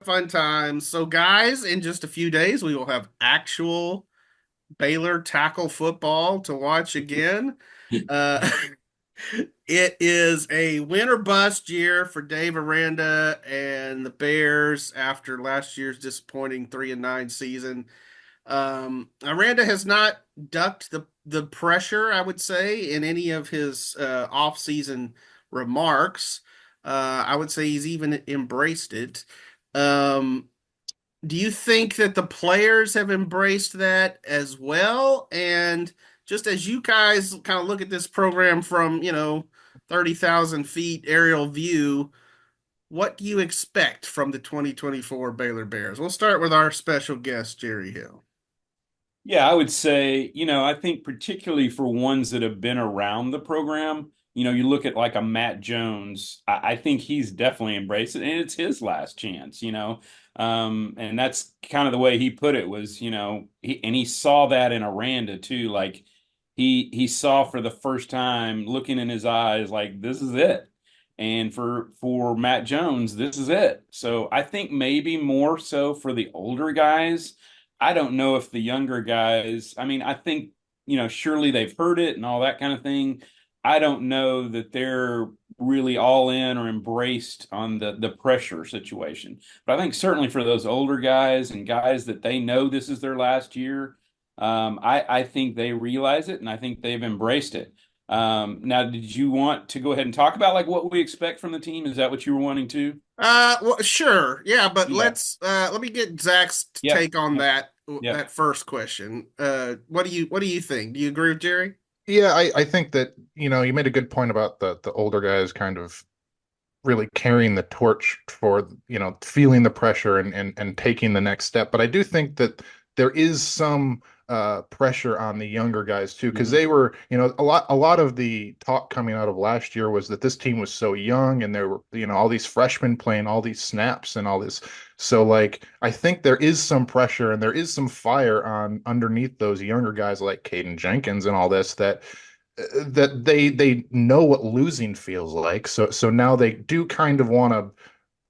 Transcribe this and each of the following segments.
Fun times. So, guys, in just a few days, we will have actual Baylor tackle football to watch again. Uh, it is a win or bust year for Dave Aranda and the Bears after last year's disappointing 3-9 season. Aranda has not ducked the pressure, I would say, in any of his off-season remarks. I would say he's even embraced it. Um, do you think that the players have embraced that as well? And just as you guys kind of look at this program from, 30,000 feet aerial view, what do you expect from the 2024 Baylor Bears? We'll start with our special guest, Jerry Hill. Yeah, I would say, I think particularly for ones that have been around the program, you look at like a Matt Jones, I think he's definitely embraced it, and it's his last chance. And that's kind of the way he put it was, he saw that in Aranda too. Like he saw for the first time looking in his eyes, like this is it. And for Matt Jones, this is it. So I think maybe more so for the older guys. I don't know if the younger guys, I mean, I think, surely they've heard it and all that kind of thing. I don't know that they're really all in or embraced on the pressure situation. But I think certainly for those older guys and guys that they know this is their last year, I think they realize it and I think they've embraced it. Now, did you want to go ahead and talk about like what we expect from the team? Is that what you were wanting to? Well, sure, yeah, but Yeah. let me get Zach's Yep. take on Yep. Yep. that first question. What do you think? Do you agree with Jerry? Yeah, I think that, you made a good point about the older guys kind of really carrying the torch for, feeling the pressure and taking the next step. But I do think that there is some pressure on the younger guys too, because Mhm. they were, a lot of the talk coming out of last year was that this team was so young and there were, all these freshmen playing all these snaps and all this. So like I think there is some pressure and there is some fire on underneath those younger guys like Caden Jenkins and all this that they know what losing feels like. So now they do kind of want to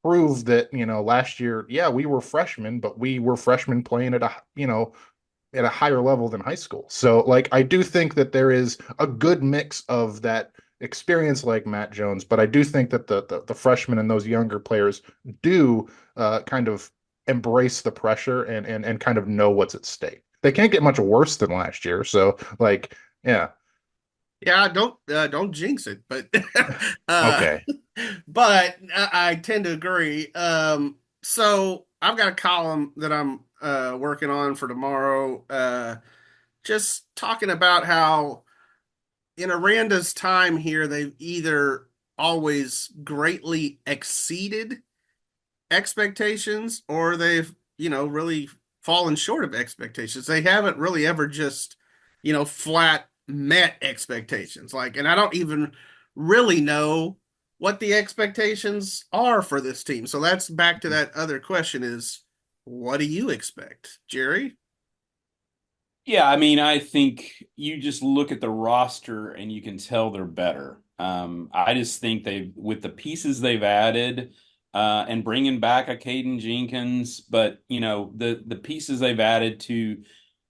prove that, last year, yeah, we were freshmen, but we were freshmen playing at a higher level than high school. So like I do think that there is a good mix of that experience like Matt Jones, but I do think that the freshmen and those younger players do kind of embrace the pressure and kind of know what's at stake. They can't get much worse than last year. So like, yeah. Yeah, don't jinx it, but uh, Okay. but I tend to agree. So I've got a column that I'm working on for tomorrow, just talking about how in Aranda's time here, they've either always greatly exceeded expectations or they've, really fallen short of expectations. They haven't really ever just, flat met expectations. Like, and I don't even really know what the expectations are for this team. So that's back to that other question is what do you expect, Jerry? Yeah, I mean, I think you just look at the roster and you can tell they're better. I just think with the pieces they've added, and bringing back a Caden Jenkins, but the pieces they've added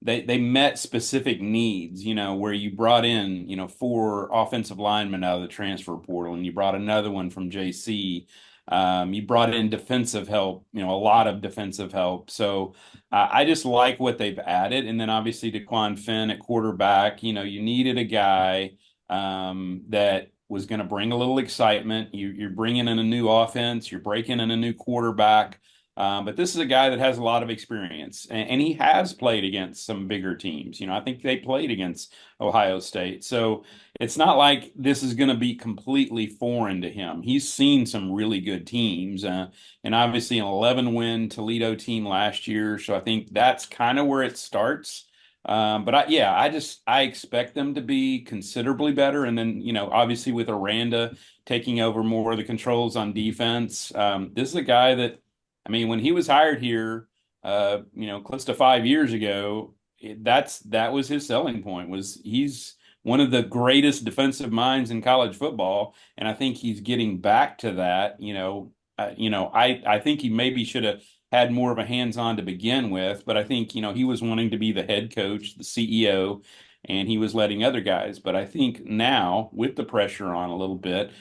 they met specific needs. Where you brought in four offensive linemen out of the transfer portal, and you brought another one from JC. You brought in defensive help, a lot of defensive help. So. I just like what they've added. And then obviously DeQuan Finn at quarterback, you needed a guy that was going to bring a little excitement. You're bringing in a new offense, you're breaking in a new quarterback. But this is a guy that has a lot of experience, and he has played against some bigger teams. I think they played against Ohio State. So it's not like this is going to be completely foreign to him. He's seen some really good teams. And obviously an 11-win Toledo team last year. So I think that's kind of where it starts. But I expect them to be considerably better. And then, obviously with Aranda taking over more of the controls on defense, this is a guy that, I mean, when he was hired here, close to 5 years ago, that was his selling point was he's one of the greatest defensive minds in college football. And I think he's getting back to that, I think he maybe should have had more of a hands-on to begin with, but I think, he was wanting to be the head coach, the CEO, and he was letting other guys. But I think now, with the pressure on a little bit,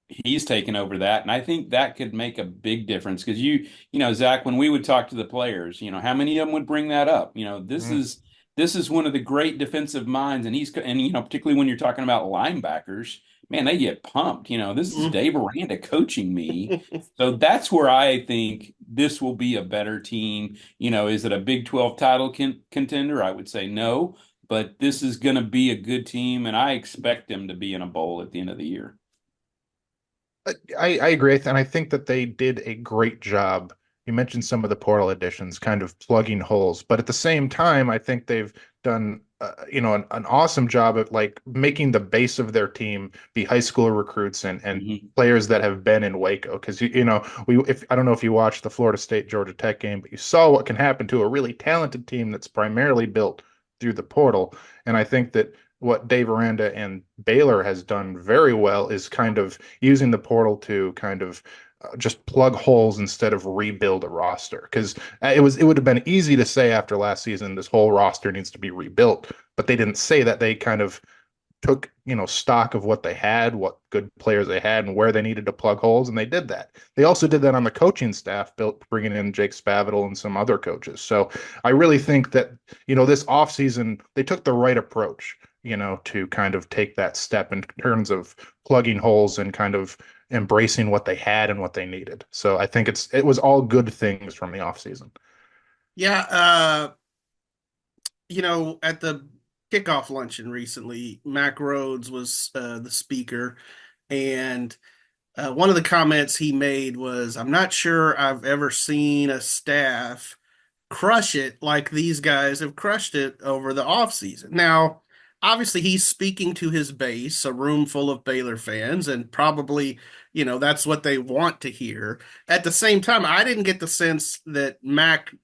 he's taken over that, and I think that could make a big difference because Zach, when we would talk to the players, how many of them would bring that up? This is one of the great defensive minds, and particularly when you're talking about linebackers, man, they get pumped. This is Dave Aranda coaching me, so that's where I think this will be a better team. Is it a Big 12 title contender? I would say no, but this is going to be a good team, and I expect them to be in a bowl at the end of the year. I agree, and I think that they did a great job. You mentioned some of the portal additions, kind of plugging holes, but at the same time, I think they've done an awesome job of like making the base of their team be high school recruits and Mhm. players that have been in Waco. Because we if I don't know if you watched the Florida State Georgia Tech game, but you saw what can happen to a really talented team that's primarily built through the portal. And I think that what Dave Aranda and Baylor has done very well is kind of using the portal to kind of just plug holes instead of rebuild a roster. Because it would have been easy to say after last season this whole roster needs to be rebuilt, but they didn't say that. They kind of took stock of what they had, what good players they had, and where they needed to plug holes, and they did that. They also did that on the coaching staff, built bringing in Jake Spavital and some other coaches. So I really think that this offseason they took the right approach, to kind of take that step in terms of plugging holes and kind of embracing what they had and what they needed. So I think it was all good things from the offseason. Yeah, at the kickoff luncheon recently, Mac Rhodes was the speaker, and one of the comments he made was, "I'm not sure I've ever seen a staff crush it like these guys have crushed it over the offseason." Now, obviously, he's speaking to his base, a room full of Baylor fans, and probably, that's what they want to hear. At the same time, I didn't get the sense that Mac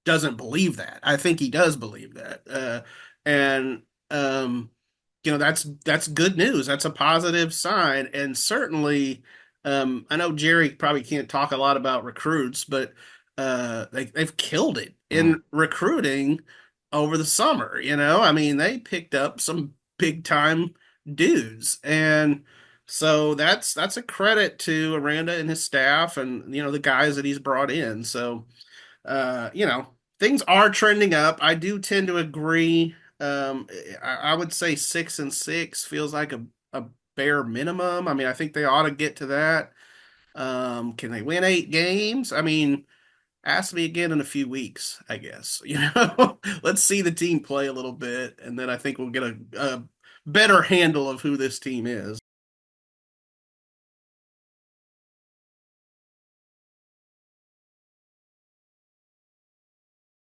doesn't believe that. I think he does believe that. And that's good news. That's a positive sign. And certainly, I know Jerry probably can't talk a lot about recruits, but they've killed it Mm. in recruiting over the summer. I mean, they picked up some big time dudes, and so that's a credit to Aranda and his staff, and the guys that he's brought in. So things are trending up. I do tend to agree. I would say 6-6 feels like a bare minimum. I mean, I think they ought to get to that. Can they win 8 games? I mean, ask me again in a few weeks, I guess. Let's see the team play a little bit, and then I think we'll get a better handle of who this team is.